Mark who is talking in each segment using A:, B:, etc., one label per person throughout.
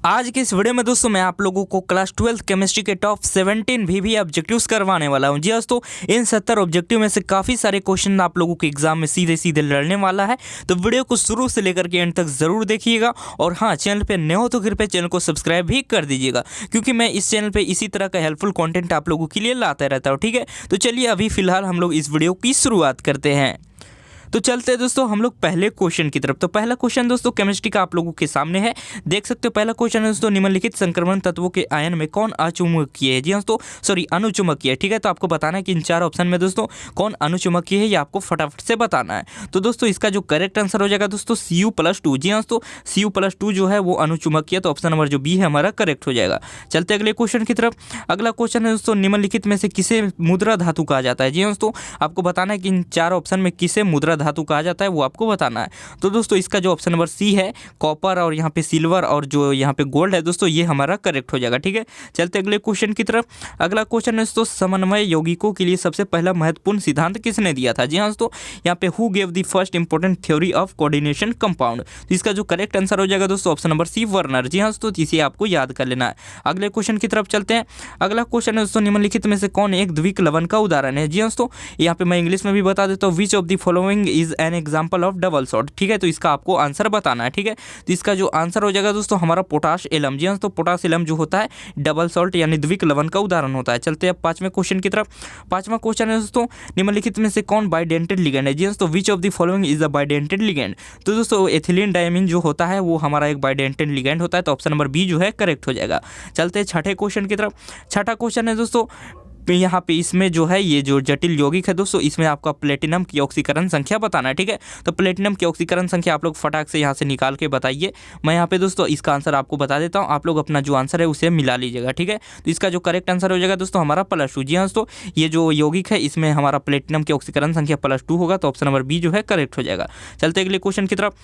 A: आज के इस वीडियो में दोस्तों मैं आप लोगों को क्लास 12 केमिस्ट्री के टॉप 17 भी ऑब्जेक्टिव्स करवाने वाला हूं। जी दोस्तों, इन 70 ऑब्जेक्टिव में से काफ़ी सारे क्वेश्चन आप लोगों के एग्जाम में सीधे सीधे लड़ने वाला है, तो वीडियो को शुरू से लेकर के एंड तक ज़रूर देखिएगा। और हाँ, चैनल पे नए हो तो कृपया चैनल को सब्सक्राइब भी कर दीजिएगा, क्योंकि मैं इस चैनल पर इसी तरह का हेल्पफुल कॉन्टेंट आप लोगों के लिए लाता रहता हूँ। ठीक है, तो चलिए अभी फिलहाल हम लोग इस वीडियो की शुरुआत करते हैं। तो चलते हैं दोस्तों हम लोग पहले क्वेश्चन की तरफ। तो पहला क्वेश्चन दोस्तों केमिस्ट्री का आप लोगों के सामने है, देख सकते हो। पहला क्वेश्चन है दोस्तों, निम्नलिखित संक्रमण तत्वों के आयन में कौन अचुंबकीय है? जी दोस्तों, सॉरी अनुचुंबकीय है। ठीक है, तो आपको बताना है कि इन चार ऑप्शन में दोस्तों कौन अनुचुंबकीय है, ये आपको फटाफट से बताना है। तो दोस्तों इसका जो करेक्ट आंसर हो जाएगा दोस्तों Cu+2। जी दोस्तों, Cu+2 जो है वो अनुचुंबकीय, तो ऑप्शन नंबर जो बी है हमारा करेक्ट हो जाएगा। चलते अगले क्वेश्चन की तरफ। अगला क्वेश्चन है दोस्तों, निम्नलिखित में से किसे मुद्रा धातु कहा जाता है? जी दोस्तों, आपको बताना है कि इन चार ऑप्शन में किसे मुद्रा धातु कहा जाता है, वो आपको बताना है। तो दोस्तों इसका जो ऑप्शन नंबर सी है, कॉपर और यहाँ पे सिल्वर और जो यहाँ पे गोल्ड है दोस्तों, ये हमारा करेक्ट हो जाएगा। ठीक है, चलते अगले क्वेश्चन की तरफ। अगला क्वेश्चन है दोस्तों, समन्वय यौगिकों के लिए सबसे पहला महत्वपूर्ण सिद्धांत किसने दिया था? जी हाँ दोस्तों, यहाँ पे who gave the first important theory of coordination compound. तो इसका जो करेक्ट आंसर हो जाएगा दोस्तों ऑप्शन नंबर सी, वर्नर। जी हाँ दोस्तों, इसे आपको याद कर लेना है। अगले क्वेश्चन की तरफ चलते हैं। अगला क्वेश्चन है दोस्तों, निम्नलिखित में से कौन एक द्विक लवण का उदाहरण है? जी हाँ दोस्तों, यहाँ पे मैं इंग्लिश में भी बता देता हूँ। Which of the following is an example of double salt. ठीक है, तो इसका आपको आंसर बताना है। ठीक है, तो इसका जो आंसर हो जाएगा दोस्तों हमारा पोटाश एलम। जी हाँ, तो पोटाश एलम जो होता है डबल सॉल्ट यानी द्विक लवण का उदाहरण होता है। चलते हैं पांचवें क्वेश्चन की तरफ। पांचवा क्वेश्चन है दोस्तों, निम्नलिखित में से कौन बाइडेंटेड लिगेंड है? जी हाँ, तो which of the following is a bidentate ligand. तो दोस्तों एथिलीन डायमीन जो होता है वो हमारा एक बाइडेंटेड लिगेंड होता है, तो ऑप्शन नंबर बी जो है करेक्ट हो जाएगा। चलते हैं छठे क्वेश्चन की तरफ। छठा क्वेश्चन है दोस्तों, यहाँ पे इसमें जो है ये जो जटिल यौगिक है दोस्तों, इसमें आपका प्लेटिनम की ऑक्सीकरण संख्या बताना है। ठीक है, तो प्लेटिनम की ऑक्सीकरण संख्या आप लोग फटाक से यहाँ से निकाल के बताइए। मैं यहाँ पे दोस्तों इसका आंसर आपको बता देता हूँ, आप लोग अपना जो आंसर है उसे मिला लीजिएगा। ठीक है, तो इसका जो करेक्ट आंसर हो जाएगा दोस्तों हमारा +2। जी हाँ दोस्तों, ये जो यौगिक है इसमें हमारा प्लेटिनम की ऑक्सीकरण संख्या +2 होगा, तो ऑप्शन नंबर बी जो है करेक्ट हो जाएगा। चलते अगले क्वेश्चन की तरफ।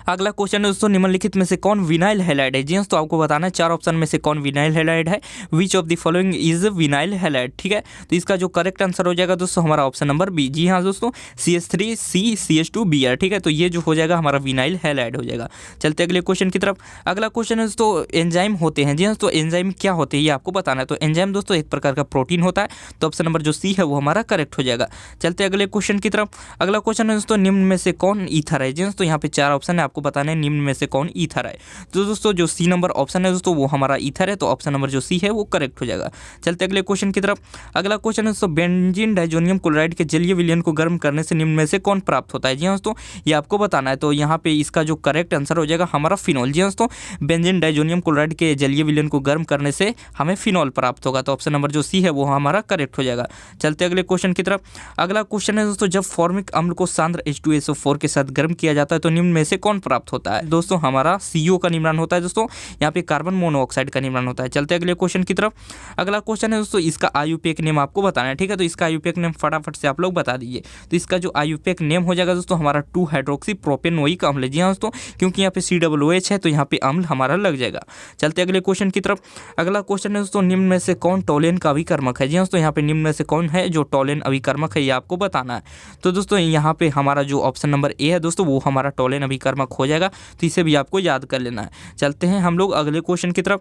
A: अगला क्वेश्चन है दोस्तों, निम्नलिखित में से कौन विनाइल हैलाइड है? जी हाँ, तो आपको बताना है चार ऑप्शन में से कौन विनाइल हैलाइड है। Which of the following is vinyl halide. ठीक है, तो इसका जो करेक्ट आंसर हो जाएगा दोस्तों हमारा ऑप्शन नंबर बी। जी हाँ दोस्तों, CH3CCH2Br। ठीक है, तो ये जो हो जाएगा हमारा विनाइल हैलाइड हो जाएगा। चलते अगले क्वेश्चन की तरफ। अगला क्वेश्चन है दोस्तों, एंजाइम होते हैं। जी हाँ, तो एंजाइम क्या होते हैं ये आपको बताना है। तो एंजाइम दोस्तों एक प्रकार का प्रोटीन होता है, तो ऑप्शन नंबर जो सी है वो हमारा करेक्ट हो जाएगा। चलते अगले क्वेश्चन की तरफ। अगला क्वेश्चन है दोस्तों, निम्न में से कौन ईथर है? जी हाँ, तो यहाँ पे चार ऑप्शन है, आपको बताना है निम्न में से कौन ईथर है। तो दोस्तों जो सी नंबर ऑप्शन है दोस्तों वो हमारा ईथर है, तो ऑप्शन नंबर जो सी है वो करेक्ट हो जाएगा। चलते अगले क्वेश्चन की तरफ। अगला क्वेश्चन है दोस्तों, बेंजीन डाइजोनियम क्लोराइड के जलीय विलयन को गर्म करने से निम्न में से कौन प्राप्त होता है? जी हाँ दोस्तों, ये आपको बताना है। तो यहाँ पे इसका जो करेक्ट आंसर हो जाएगा हमारा फिनॉल। जी हाँ दोस्तों, बेंजीन डाइजोनियम क्लोराइड के जलीय विलयन को गर्म करने से हमें फिनॉल प्राप्त होगा, तो ऑप्शन नंबर जो सी है वो हमारा करेक्ट हो जाएगा। चलते अगले क्वेश्चन की तरफ। अगला क्वेश्चन है दोस्तों, जब फॉर्मिक अम्ल को सांद्र H2SO4 के साथ गर्म किया जाता है तो निम्न में से कौन प्राप्त होता है? दोस्तों हमारा CO का निर्माण होता है दोस्तों, यहाँ पे कार्बन मोनोऑक्साइड का निर्माण होता है। चलते अगले क्वेश्चन की तरफ। अगला क्वेश्चन है दोस्तों, इसका IUPAC नेम आपको बताना है। ठीक है, तो इसका IUPAC नेम फटाफट से आप लोग बता दीजिए। तो इसका जो IUPAC नेम हो जाएगा दोस्तों हमारा 2-हाइड्रोक्सीप्रोपेनोइक अम्ल। जी हाँ दोस्तों, क्योंकि यहाँ पे COOH है तो यहाँ पे अम्ल हमारा लग जाएगा। चलते अगले क्वेश्चन की तरफ। अगला क्वेश्चन है दोस्तों, निम्न में से कौन टोलेन का अभिकर्मक है? जी हाँ दोस्तों, यहाँ पे निम्न में से कौन है जो टोलेन अभिकर्मक है, ये आपको बताना है। तो दोस्तों यहाँ पे हमारा जो ऑप्शन नंबर ए है दोस्तों वो हमारा टोलेन अभिकर्मक हो जाएगा, तो इसे भी आपको याद कर लेना है। चलते हैं हम लोग अगले क्वेश्चन की तरफ।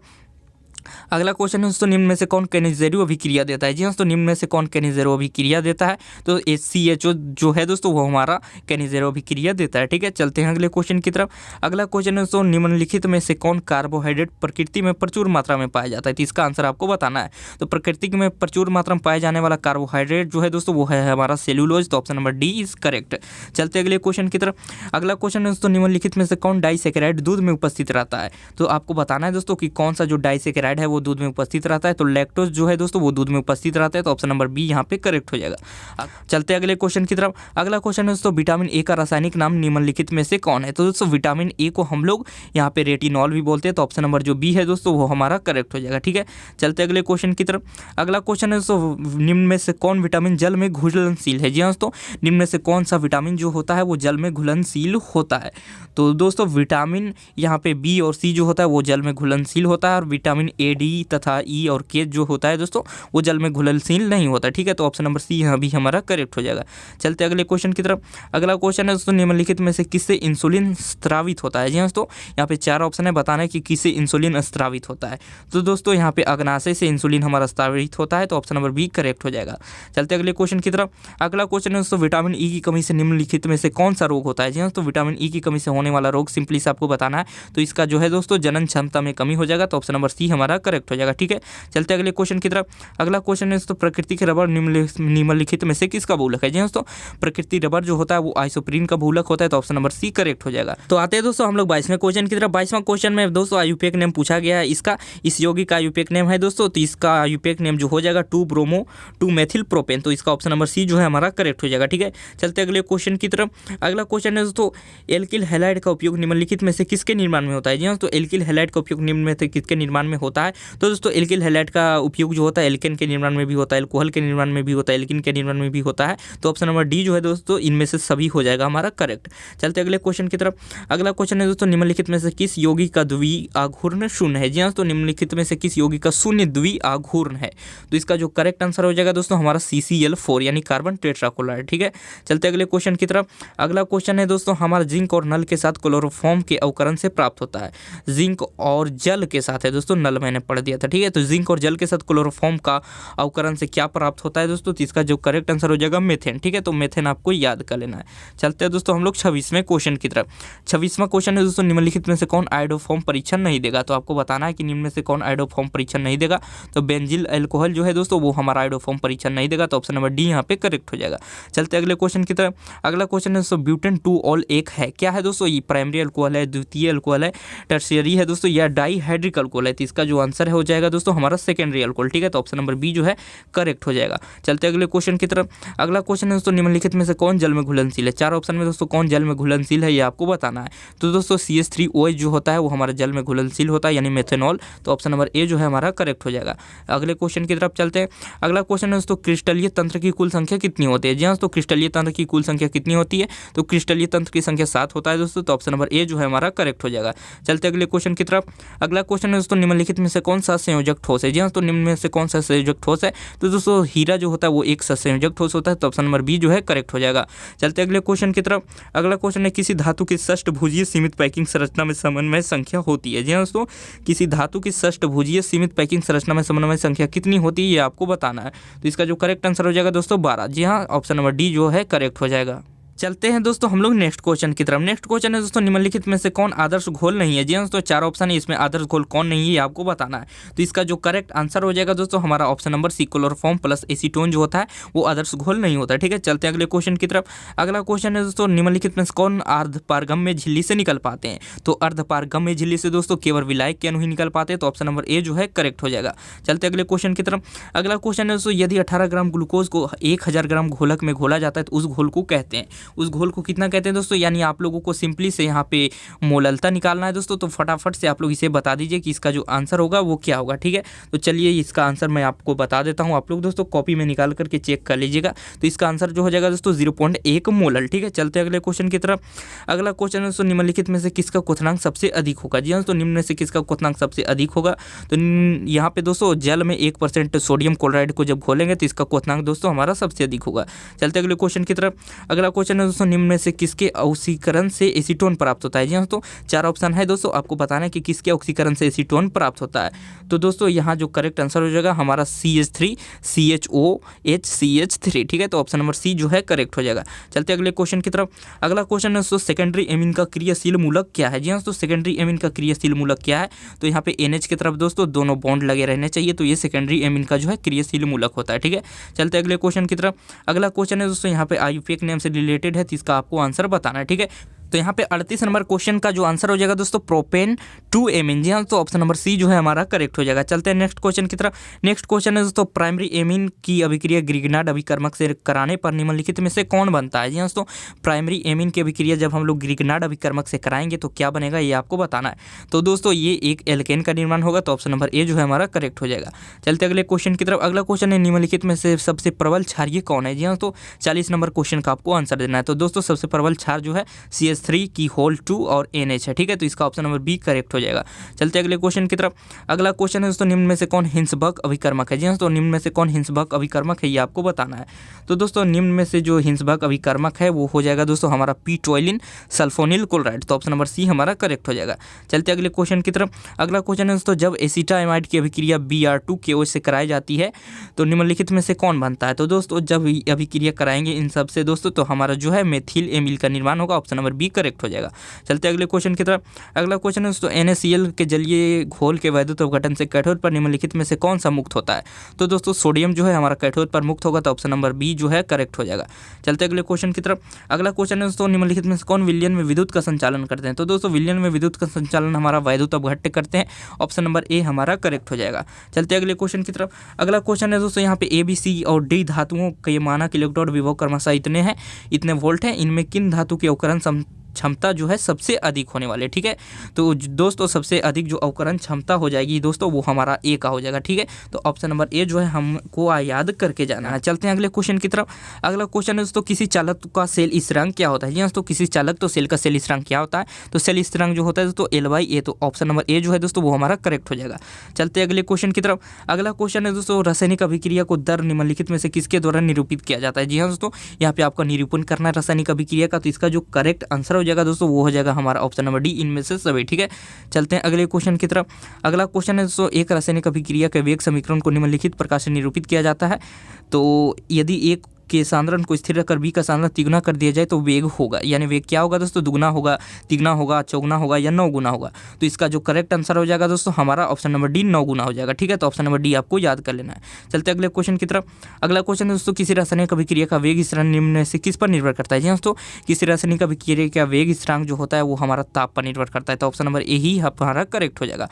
A: अगला क्वेश्चन है दोस्तों, निम्न में से कौन केनिज़ेरो अभिक्रिया देता है? जी हाँ, तो निम्न में से कौन केनिज़ेरो अभिक्रिया देता है? तो HCHO जो है दोस्तों वो हमारा केनिज़ेरो अभिक्रिया देता है। ठीक है, चलते हैं अगले क्वेश्चन की तरफ। अगला क्वेश्चन है दोस्तों, निम्नलिखित में से कौन कार्बोहाइड्रेट प्रकृति में प्रचुर मात्रा में पाया जाता है? तो इसका आंसर आपको बताना है। तो प्रकृति में प्रचुर मात्रा में पाए जाने वाला कार्बोहाइड्रेट जो है दोस्तों वो है हमारा सेल्यूलोज, तो option number D is correct. चलते अगले क्वेश्चन की तरफ। अगला क्वेश्चन है दोस्तों, निम्नलिखित में से कौन डाइसैकेराइड दूध में उपस्थित रहता है? तो आपको बताना है दोस्तों कि कौन सा जो डाइसैकेराइड है वो दूध में उपस्थित रहता है। तो लैक्टोज जो है दोस्तों वो दूध में उपस्थित रहता है, तो ऑप्शन नंबर बी यहाँ पे करेक्ट हो जाएगा। चलते अगले क्वेश्चन की तरफ। अगला क्वेश्चन है दोस्तों, विटामिन ए का रासायनिक नाम निम्नलिखित में से कौन है? तो दोस्तों विटामिन ए को हम लोग यहाँ पे रेटिनॉल भी बोलते हैं, तो ऑप्शन नंबर जो बी है दोस्तों वो हमारा करेक्ट हो जाएगा। ठीक है, चलते अगले क्वेश्चन की तरफ। अगला क्वेश्चन है दोस्तों, निम्न में से कौन विटामिन जल में घुलनशील है? जी हाँ दोस्तों, निम्न में से कौन सा विटामिन जो होता है वो जल में घुलनशील होता है? तो दोस्तों विटामिन यहाँ पे बी और सी जो होता है वो जल में घुलनशील होता है, और विटामिन AD तथा E और K जो होता है दोस्तों वो जल में घुलनशील नहीं होता, ठीक है। तो ऑप्शन नंबर सी यहाँ भी हमारा करेक्ट हो जाएगा। चलते अगले क्वेश्चन की तरफ। अगला क्वेश्चन है दोस्तों, निम्नलिखित में से किससे इंसुलिन स्रावित होता है। जी दोस्तों यहाँ पे 4 ऑप्शन है, बताना है कि किससे इंसुलिन स्रावित होता है। तो दोस्तों यहाँ पे अग्नाशय से इंसुलिन हमारा स्रावित होता है, तो ऑप्शन नंबर बी करेक्ट हो जाएगा। चलते अगले क्वेश्चन की तरफ। अगला क्वेश्चन है दोस्तों, विटामिन ई की कमी से निम्नलिखित में से कौन सा रोग होता है। जी दोस्तों विटामिन ई की कमी से होने वाला रोग सिंपली से आपको बताना है, तो इसका जो है दोस्तों जनन क्षमता में कमी हो जाएगा, तो ऑप्शन नंबर सी हमारा करेक्ट हो जाएगा, ठीक है। चलते अगले क्वेश्चन की तरफ। अगला क्वेश्चन है दोस्तों, प्रकृति के रबर निम्नलिखित में से किसका बहुलक है। जी दोस्तों प्रकृति रबर जो होता है वो आइसोप्रीन का बहुलक होता है, तो ऑप्शन नंबर सी करेक्ट हो जाएगा। तो आते हैं दोस्तों हम लोग 22वें क्वेश्चन की तरफ। 22वां क्वेश्चन में दोस्तों आयुपेक नेम पूछा गया है, इसका इस यौगिक का आयुपेक नेम है दोस्तों, तो इसका आयुपेक नेम जो हो जाएगा 2-ब्रोमो-2-मेथिल-प्रोपेन, तो इसका ऑप्शन नंबर सी जो है हमारा करेक्ट हो जाएगा, ठीक है। चलते अगले क्वेश्चन की तरफ। अगला क्वेश्चन है दोस्तों, एल्किल हैलाइड का उपयोग निम्नलिखित में से किसके निर्माण में होता है। जी हाँ, तो एल्किल हैलाइड का उपयोग निम्न में से किसके निर्माण में होता है। तो दोस्तों एल्किल हैलाइड का उपयोग जो होता है एल्केन के निर्माण में भी होता है, एल्कोहल के निर्माण में भी होता है, एल्किन के निर्माण में भी होता है, तो ऑप्शन नंबर डी जो है दोस्तों इनमें से सभी हो जाएगा हमारा करेक्ट। चलते अगले क्वेश्चन की तरफ। अगला क्वेश्चन है दोस्तों, निम्नलिखित में से किस यौगिक का द्विआघूर्ण शून्य है। जी हाँ, तो निम्नलिखित में से किस यौगिक का शून्य द्विआघूर्ण है, तो इसका जो करेक्ट आंसर हो जाएगा दोस्तों हमारा CCl4 यानी कार्बन टेट्राक्लोराइड, ठीक है। चलते अगले क्वेश्चन की तरफ। अगला क्वेश्चन है दोस्तों, हमारा जिंक और नल के साथ क्लोरोफॉर्म के अवकरण से प्राप्त होता है। जिंक और जल के साथ है दोस्तों, नल मैंने पढ़ दिया था, ठीक है। तो जिंक और जल के साथ क्लोरोफॉर्म का अवकरण से क्या प्राप्त होता है दोस्तों, तो इसका जो करेक्ट आंसर हो जाएगा मेथेन, ठीक है। तो मेथेन आपको याद कर लेना है। चलते हैं दोस्तों हम लोग 26वें क्वेश्चन की तरफ। 26वां क्वेश्चन है दोस्तों, निम्नलिखित में से कौन आयोडोफॉर्म परीक्षण नहीं देगा, तो आपको बताना है कि निम्न में से कौन आयोडोफॉर्म परीक्षण नहीं देगा। तो बेंजिल अल्कोहल जो है दोस्तों वो हमारा आयोडोफॉर्म परीक्षण नहीं देगा, तो ऑप्शन नंबर डी यहाँ पे करेक्ट हो जाएगा। चलते अगले क्वेश्चन की तरफ। अगला क्वेश्चन है दोस्तों, ब्यूटेन 2 एक है, क्या है दोस्तों, ये प्राइमरी अल्कोहल है, द्वितीय अल्कोहल है, टर्शियरी है दोस्तों, या डाईहाइड्रिक अल्कोहल है, तो इसका जो आंसर हो जाएगा दोस्तों हमारा सेकेंडरी अल्कोहल, ठीक है। तो ऑप्शन नंबर बी जो है करेक्ट हो जाएगा। चलते अगले क्वेश्चन की तरफ। अगला क्वेश्चन है दोस्तों, निम्नलिखित में से कौन जल में घुलनशील है। 4 ऑप्शन में दोस्तों कौन जल में घुलनशील है ये आपको बताना है। तो दोस्तों CH3OH जो होता है वो हमारा जल में घुलनशील होता है यानी मेथेनॉल, तो ऑप्शन नंबर ए जो है हमारा करेक्ट हो जाएगा। अगले क्वेश्चन की तरफ चलते हैं। अगला क्वेश्चन है दोस्तों, क्रिस्टलीय तंत्र की कुल संख्या कितनी होती है। जी हाँ, तो क्रिस्टलीय तंत्र की कुल संख्या कितनी होती है, तो क्रिस्टलीय तंत्र की संख्या 7 होता है दोस्तों, तो ऑप्शन नंबर ए जो है हमारा करेक्ट हो जाएगा। चलते अगले क्वेश्चन की तरफ। अगला क्वेश्चन है दोस्तों, निम्नलिखित में से कौन सा संयोजक ठोस है। जी हाँ, तो निम्न में से कौन सा संयोजक ठोस है, तो दोस्तों हीरा जो होता है वो एक संयोजक ठोस होता है, तो ऑप्शन नंबर बी जो है करेक्ट हो जाएगा। चलते अगले क्वेश्चन की तरफ। अगला क्वेश्चन है, किसी धातु की षष्ठभुजीय सीमित पैकिंग संरचना में समन्वय संख्या होती है। जी हाँ दोस्तों, किसी धातु की षष्ठभुजीय सीमित पैकिंग संरचना में समन्वय संख्या कितनी होती है ये आपको बताना है, तो इसका जो करेक्ट आंसर हो जाएगा दोस्तों 12। जी हाँ, ऑप्शन नंबर डी जो है करेक्ट हो जाएगा। चलते हैं दोस्तों हम लोग नेक्स्ट क्वेश्चन की तरफ। नेक्स्ट क्वेश्चन है दोस्तों, निम्नलिखित में से कौन आदर्श घोल नहीं है। जी हाँ दोस्तों 4 ऑप्शन है, इसमें आदर्श घोल कौन नहीं है ये आपको बताना है, तो इसका जो करेक्ट आंसर हो जाएगा दोस्तों हमारा option number C, chloroform plus acetone जो होता है वो आदर्श घोल नहीं होता है, ठीक है। चलते हैं अगले क्वेश्चन की तरफ। अगला क्वेश्चन है दोस्तों, निम्नलिखित में से कौन अर्धपारगम्य झिल्ली से निकल पाते हैं, तो अर्धपारगम्य झिल्ली से दोस्तों केवल विलायक के अणु ही निकल पाते हैं, तो ऑप्शन नंबर ए जो है करेक्ट हो जाएगा। चलते अगले क्वेश्चन की तरफ। अगला क्वेश्चन है दोस्तों, यदि 18 ग्राम ग्लूकोज को 1000 ग्राम घोलक में घोला जाता है तो उस घोल को कहते हैं, उस घोल को कितना कहते हैं दोस्तों, यानी आप लोगों को सिंपली से यहाँ पे मोललता निकालना है दोस्तों, तो फटाफट से आप लोग इसे बता दीजिए कि इसका जो आंसर होगा वो क्या होगा, ठीक है। तो चलिए इसका आंसर मैं आपको बता देता हूँ, आप लोग दोस्तों कॉपी में निकाल करके चेक कर लीजिएगा। तो इसका आंसर जो हो जाएगा दोस्तों 0.1 मोलल, ठीक है। चलते अगले क्वेश्चन की तरफ। अगला क्वेश्चन है दोस्तों, निम्नलिखित में से किसका क्वथनांक सबसे अधिक होगा। जी हाँ, तो निम्न में से किसका क्वथनांक सबसे अधिक होगा, तो यहाँ पे दोस्तों जल में 1% सोडियम क्लोराइड को जब घोलेंगे तो इसका क्वथनांक दोस्तों हमारा सबसे अधिक होगा। चलते अगले क्वेश्चन की तरफ। अगला क्वेश्चन है दोस्तों, निम्न में से किसके ऑक्सीकरण से एसीटोन प्राप्त होता है। जी हाँ, तो 4 ऑप्शन है दोस्तों, आपको बताना है कि किसके ऑक्सीकरण से एसीटोन प्राप्त होता है। तो दोस्तों यहाँ जो करेक्ट आंसर हो जाएगा हमारा CH3 CHOH CH3, ठीक है। तो ऑप्शन नंबर सी जो है करेक्ट हो जाएगा। चलते अगले क्वेश्चन की तरफ। अगला क्वेश्चन है दोस्तों, सेकेंडरी एमीन का क्रियाशील मूलक क्या है। जी हाँ, तो सेकेंडरी एमीन का क्रियाशील मूलक क्या है, तो यहाँ पे NH की तरफ दोस्तों दोनों बॉन्ड लगे रहने चाहिए, तो ये सेकेंडरी एमीन का जो है क्रियाशील मूलक होता है, ठीक है। चलते अगले क्वेश्चन की तरफ। अगला क्वेश्चन है दोस्तों, यहाँ पे आयुपेक नेम से रिलेटेड है, तो इसका आपको आंसर बताना है, ठीक है। तो यहाँ पे 38 नंबर क्वेश्चन का जो आंसर हो जाएगा दोस्तों प्रोपेन 2 एमीन। जी हाँ, तो ऑप्शन नंबर सी जो है हमारा करेक्ट हो जाएगा। चलते हैं नेक्स्ट क्वेश्चन की तरफ। नेक्स्ट क्वेश्चन है दोस्तों, प्राइमरी एमीन की अभिक्रिया ग्रिग्नार्ड अभिकर्मक से कराने पर निम्नलिखित में से कौन बनता है। जी हाँ दोस्तों, प्राइमरी एमीन की अभिक्रिया जब हम लोग ग्रिग्नार्ड अभिकर्मक से कराएंगे तो क्या बनेगा ये आपको बताना है। तो दोस्तों ये एक एल्केन का निर्माण होगा, तो ऑप्शन नंबर ए जो है हमारा करेक्ट हो जाएगा। चलते अगले क्वेश्चन की तरफ। अगला क्वेश्चन है, निम्नलिखित में से सबसे प्रबल क्षार कौन है। जी हाँ, तो 40 नंबर क्वेश्चन का आपको आंसर देना है। तो दोस्तों सबसे प्रबल क्षार जो है CH3 की होल 2 और NH है, ठीक है। तो इसका ऑप्शन नंबर बी करेक्ट हो जाएगा। चलते अगले क्वेश्चन की तरफ। अगला क्वेश्चन है दोस्तों, निम्न में से कौन हिंसबर्ग अभिकर्मक है? जी हाँ दोस्तों, निम्न में से कौन हिंसबर्ग अभिकर्मक है ये आपको बताना है। तो दोस्तों निम्न में से जो हिंसबर्ग अभिकर्मक है वो हो जाएगा दोस्तों हमारा p-टोइलिन सल्फोनिल क्लोराइड। तो ऑप्शन नंबर सी हमारा करेक्ट हो जाएगा। चलते अगले क्वेश्चन की तरफ। अगला क्वेश्चन है दोस्तों, जब एसिटामाइड की अभिक्रिया Br2KO से कराई जाती है तो निम्नलिखित में से कौन बनता है? तो दोस्तों जब अभिक्रिया कराएंगे इन सब से दोस्तों तो हमारा जो है मेथिल एमिल का निर्माण होगा। ऑप्शन नंबर बी करेक्ट हो जाएगा। चलते अगले क्वेश्चन की तरफ। अगला क्वेश्चन है दोस्तों, NaCl के जलीय घोल के वैद्युत अपघटन से कैथोड पर निम्नलिखित में से कौन सा मुक्त होता है? तो दोस्तों सोडियम जो है हमारा कैथोड पर मुक्त होगा। तो ऑप्शन नंबर बी जो है करेक्ट हो जाएगा। चलते अगले क्वेश्चन की तरफ। अगला क्वेश्चन है दोस्तों, निम्नलिखित में से कौन विलयन में विद्युत का संचालन करते हैं? तो दोस्तों विलयन में विद्युत का संचालन हमारा वैद्युत अपघट्य करते हैं। ऑप्शन नंबर ए हमारा करेक्ट हो जाएगा। चलते अगले क्वेश्चन की तरफ। अगला क्वेश्चन है दोस्तों, यहाँ पे A, B, C और D धातुओं के मानक इलेक्ट्रोड विभव क्रमशः इतने हैं, इतने वोल्ट हैं। इनमें किन धातु की अवकरण क्षमता जो है सबसे अधिक होने वाले, ठीक है। तो दोस्तों सबसे अधिक जो अवकरण क्षमता हो जाएगी दोस्तों वो हमारा ए का हो जाएगा, ठीक है। तो ऑप्शन नंबर ए जो है हमको याद करके जाना है। चलते हैं अगले क्वेश्चन की तरफ। अगला क्वेश्चन है दोस्तों, किसी चालक का सेल स्थिरांक क्या होता है? जी दोस्तों, किसी चालक तो सेल का सेल स्थिरांक क्या होता है? तो सेल स्थिरांक जो होता है दोस्तों L/A। तो ऑप्शन नंबर ए जो है दोस्तों वो हमारा करेक्ट हो जाएगा। चलते अगले क्वेश्चन की तरफ। अगला क्वेश्चन है दोस्तों, रासायनिक अभिक्रिया को दर निम्नलिखित में से किसके द्वारा निरूपित किया जाता है? जी हाँ दोस्तों, यहाँ पे आपका निरूपण करना है रासायनिक अभिक्रिया का। तो इसका जो करेक्ट आंसर हो जाएगा दोस्तों वो हो जाएगा हमारा ऑप्शन नंबर डी, इनमें से सभी, ठीक है। चलते हैं अगले क्वेश्चन की तरफ। अगला क्वेश्चन है दोस्तों, एक रासायनिक अभिक्रिया के वेग समीकरण को निम्नलिखित प्रकार से निरूपित किया जाता है। तो यदि एक के सांद्रण को स्थिर रखकर बी का सांद्रण तिगुना कर दिया जाए तो वेग होगा, यानी वेग क्या होगा दोस्तों? दुगुना होगा, तिगुना होगा, चौगुना होगा या 9 गुना होगा। तो इसका जो करेक्ट आंसर हो जाएगा दोस्तों हमारा ऑप्शन नंबर डी 9 गुना हो जाएगा, ठीक है। तो ऑप्शन नंबर डी आपको याद कर लेना है। चलते अगले क्वेश्चन की तरफ। अगला क्वेश्चन है दोस्तों, किसी रासायनिक अभिक्रिया का वेग स्थिरांक निम्न में से किस पर निर्भर करता है? जी दोस्तों, किसी रासायनिक अभिक्रिया का वेग स्थिरांक जो होता है वो हमारा ताप पर निर्भर करता है। तो ऑप्शन नंबर ए ही हमारा करेक्ट हो जाएगा।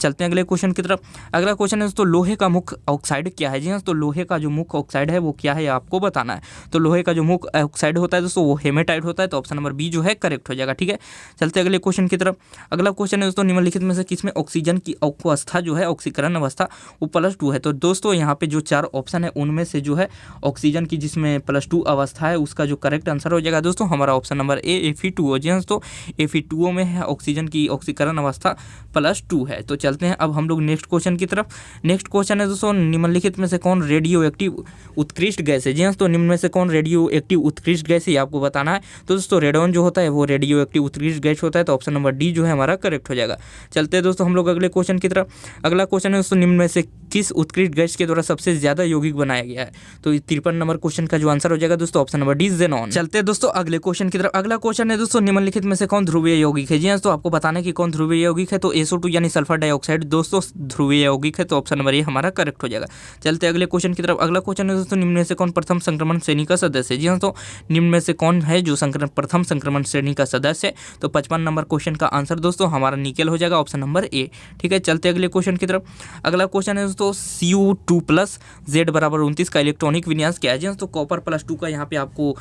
A: चलते हैं अगले क्वेश्चन की तरफ। अगला क्वेश्चन है दोस्तों, लोहे का मुख्य ऑक्साइड क्या है? जी दोस्तों, लोहे का जो मुख्य ऑक्साइड है वो क्या है आपको बताना है। तो लोहे का जो मुख्य ऑक्साइड होता है दोस्तों वो हेमेटाइट होता है। तो ऑप्शन नंबर बी जो है करेक्ट हो जाएगा, ठीक है। चलते अगले क्वेश्चन की तरफ। अगला क्वेश्चन है दोस्तों, निम्नलिखित में से किसमें ऑक्सीजन की अवस्था जो है ऑक्सीकरण अवस्था वो +2 है? तो दोस्तों यहाँ पे जो 4 ऑप्शन है उनमें से जो है ऑक्सीजन की जिसमें +2 अवस्था है उसका जो करेक्ट आंसर हो जाएगा दोस्तों हमारा ऑप्शन नंबर ए Fe2O। जी दोस्तों, Fe2O में है ऑक्सीजन की ऑक्सीकरण अवस्था +2 है। तो चलते हैं अब हम लोग नेक्स्ट क्वेश्चन की तरफ। नेक्स्ट क्वेश्चन है दोस्तों, निम्नलिखित में से कौन रेडियो एक्टिव उत्कृष्ट गैस है? जी दोस्तों, निम्न में से कौन रेडियो एक्टिव उत्कृष्ट गैस है आपको बताना है। तो दोस्तों रेडॉन जो होता है वो रेडियो एक्टिव उत्कृष्ट गैस होता है। तो ऑप्शन नंबर डी जो है हमारा करेक्ट हो जाएगा। चलते हैं दोस्तों हम लोग अगले क्वेश्चन की तरफ। अगला क्वेश्चन है दोस्तों, निम्न में से किस उत्कृष्ट गैस के द्वारा सबसे ज्यादा यौगिक बनाया गया है? तो 53 नंबर क्वेश्चन का जो आंसर हो जाएगा दोस्तों ऑप्शन नंबर डी ज़ेनॉन। चलते हैं दोस्तों अगले क्वेश्चन की तरफ। अगला क्वेश्चन है दोस्तों, निम्नलिखित में से कौन ध्रुवीय यौगिक है? जी हाँ, तो आपको बताना है कि कौन ध्रुवीय यौगिक है। तो SO2 यानी सल्फर डाइऑक्साइड दोस्तों ध्रुवीय यौगिक है। तो ऑप्शन नंबर ए हमारा करेक्ट हो जाएगा। चलते अगले क्वेश्चन की तरफ। अगला क्वेश्चन है दोस्तों, निम्न में से कौन प्रथम संक्रमण श्रेणी का सदस्य है? जी हाँ, तो निम्न में से कौन है जो प्रथम संक्रमण श्रेणी का सदस्य है? तो 55 नंबर क्वेश्चन का आंसर दोस्तों हमारा निकेल हो जाएगा, ऑप्शन नंबर ए, ठीक है। चलते अगले क्वेश्चन की तरफ। अगला क्वेश्चन है दोस्तों, Cu2+ Z = 29 का इलेक्ट्रॉनिक विन्यास क्या है? जी तो कॉपर +2 का यहाँ पे आपको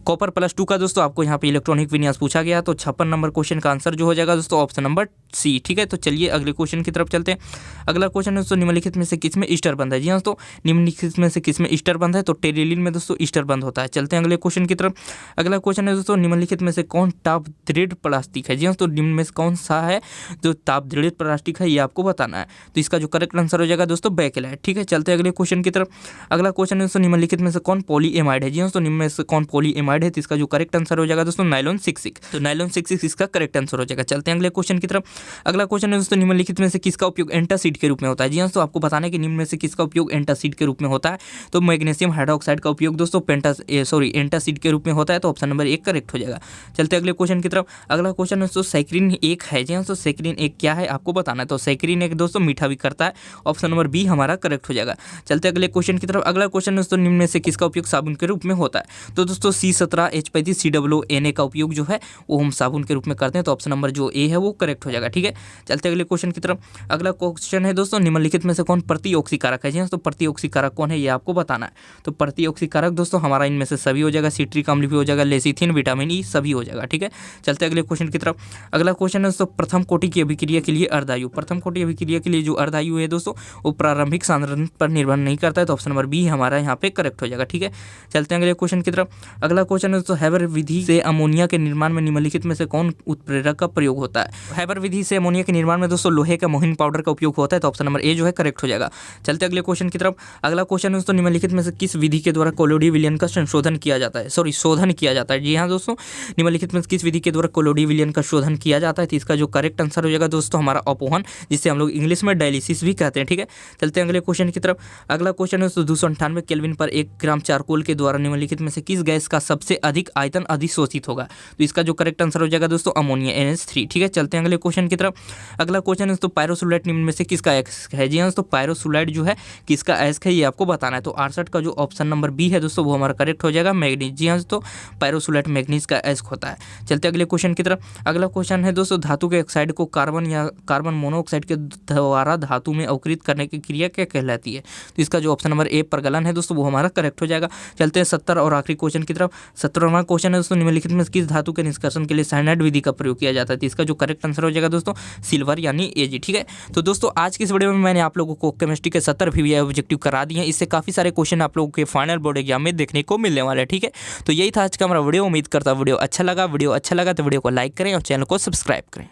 A: कॉपर +2 का दोस्तों आपको यहाँ पे इलेक्ट्रॉनिक विन्यास पूछा गया। तो 56 नंबर क्वेश्चन का आंसर जो हो जाएगा दोस्तों ऑप्शन नंबर सी, ठीक है। तो चलिए अगले क्वेश्चन की तरफ चलते हैं। अगला क्वेश्चन है दोस्तों, निम्नलिखित में से किसमें ईस्टर बंध है? जी हाँ दोस्तों, निम्नलिखित में से किसमें ईस्टर बंध है? तो टेरिलिन में दोस्तों ईस्टर बंध होता है। चलते हैं अगले क्वेश्चन की तरफ। अगला क्वेश्चन है दोस्तों, निम्नलिखित में से कौन ताप दृढ़ प्लास्टिक है? जी हाँ, तो निम्न में से कौन सा है जो ताप दृढ़ प्लास्टिक है ये आपको बताना है। तो इसका जो करेक्ट आंसर हो जाएगा दोस्तों बेकेलाइट, ठीक है। चलते हैं अगले क्वेश्चन की तरफ। अगला क्वेश्चन है दोस्तों, निम्नलिखित में से कौन पॉलीएमाइड है? जी हाँ, तो निम्न में से कौन पॉलीएमाइड है? तो इसका जो करेक्ट आंसर हो जाएगा दोस्तों नाइलॉन 66। तो नाइलॉन 66 इसका करेक्ट आंसर हो जाएगा। चलते हैं अगले क्वेश्चन की तरफ। अगला क्वेश्चन है दोस्तों, निम्नलिखित में से किसका उपयोग एंटासिड के रूप में होता है? जी हाँ, तो आपको बताना है कि निम्न में से किसका उपयोग एंटासिड के रूप में होता है। तो मैग्नीशियम हाइड्रोक्साइड का उपयोग दोस्तों एंटासिड के रूप में होता है। तो ऑप्शन नंबर 1 करेक्ट हो जाएगा। चलते अगले क्वेश्चन की तरफ। अगला क्वेश्चन है दोस्तों, सैकरीन 1 है। जी हाँ, तो सैकरीन 1 क्या है आपको बताना है। तो सैकरीन 1 दोस्तों मीठा भी करता है। ऑप्शन नंबर बी हमारा करेक्ट हो जाएगा। चलते अगले क्वेश्चन की तरफ। अगला क्वेश्चन दोस्तों, निम्न में से किसका उपयोग साबुन के रूप में होता है? तो दोस्तों C17H35COO का उपयोग जो है वो हम साबुन के रूप में करते हैं। तो ऑप्शन नंबर जो ए है वो करेक्ट हो जाएगा, ठीक है। चलते अगले क्वेश्चन की तरफ। अगला क्वेश्चन है दोस्तों, निम्नलिखित में से कौन प्रतिऑक्सीकारक है? जी तो प्रतिऑक्सीकारक कौन है ये आपको बताना है। तो प्रतिऑक्सीकारक दोस्तों हमारा इनमें से सभी हो जाएगा, सिट्रिक अम्ल भी हो जाएगा, लेसिथिन, विटामिन ई सभी हो जाएगा, ठीक है। चलते अगले क्वेश्चन की तरफ। अगला क्वेश्चन है दोस्तों, प्रथम कोटि की अभिक्रिया के लिए अर्धायु। प्रथम कोटि अभिक्रिया के लिए जो अर्धायु है दोस्तों वो प्रारंभिक सांद्रण पर निर्भर नहीं करता है। तो ऑप्शन नंबर बी हमारा यहाँ पे करेक्ट हो जाएगा, ठीक है। चलते हैं अगले क्वेश्चन की तरफ। अगला क्वेश्चन है दोस्तों, हैबर विधि से अमोनिया के निर्माण में निम्नलिखित में से कौन उत्प्रेरक का प्रयोग होता है। हैबर विधि से अमोनिया के निर्माण में दोस्तों लोहे का मोहिन पाउडर का उपयोग होता है, तो ऑप्शन नंबर ए जो है करेक्ट हो जाएगा। चलते अगले क्वेश्चन की तरफ। अगला क्वेश्चन है दोस्तों, निम्नलिखित में से किस विधि के द्वारा कोलोडी विलयन का संशोधन किया जाता है, शोधन किया जाता है। जी हाँ दोस्तों, निम्नलिखित में किस विधि के द्वारा कोलोडी विलयन का शोधन किया जाता है, तो इसका जो करेक्ट आंसर हो जाएगा दोस्तों हमारा अपहरण, जिसे हम लोग इंग्लिश में डायलिसिस भी कहते हैं। ठीक है, चलते हैं अगले क्वेश्चन की तरफ। अगला क्वेश्चन है दोस्तों, 298 केल्विन पर 1 ग्राम चारकोल के द्वारा निम्नलिखित में से किस गैस का सबसे अधिक आयतन अधिशोषित होगा, तो इसका जो करेक्ट आंसर हो जाएगा दोस्तों अमोनिया NH3। ठीक है, चलते हैं अगले क्वेश्चन की तरफ। अगला क्वेश्चन है दोस्तों, पायरोसोलाइट निम्न में से किसका अयस्क है। जी हाँ दोस्तों, पायरोसोलाइट जो है किसका अयस्क है ये आपको बताना है, तो 68 का जो ऑप्शन नंबर बी है दोस्तों वो हमारा करेक्ट हो जाएगा मैग्नीज। जी हाँ दोस्तों, पायरोसोलाइट मैग्नीज का अयस्क होता है। चलते अगले क्वेश्चन की तरफ। अगला क्वेश्चन है दोस्तों, धातु के ऑक्साइड को कार्बन या कार्बन मोनोऑक्साइड के द्वारा धातु में अवकृत करने की क्रिया क्या कहलाती है, तो इसका जो ऑप्शन नंबर ए प्रगलन है दोस्तों वो हमारा करेक्ट हो जाएगा। चलते हैं 70 और आखिरी क्वेश्चन की तरफ। 17वां क्वेश्चन है दोस्तों, निम्नलिखित में किस धातु के निष्कर्षण के लिए साइनाइड विधि का प्रयोग किया जाता है, तो इसका जो करेक्ट आंसर हो जाएगा दोस्तों सिल्वर यानी Ag। ठीक है, तो दोस्तों आज की इस वीडियो में मैंने आप लोगों को केमिस्ट्री के 70 VVI ऑब्जेक्टिव करा दिए हैं। इससे काफी सारे क्वेश्चन आप लोगों के फाइनल बोर्ड एग्जाम में देखने को मिलने वाले हैं। ठीक है, तो यही था आज का हमारा वीडियो। उम्मीद करता वीडियो अच्छा लगा तो वीडियो को लाइक करें और चैनल को सब्सक्राइब करें।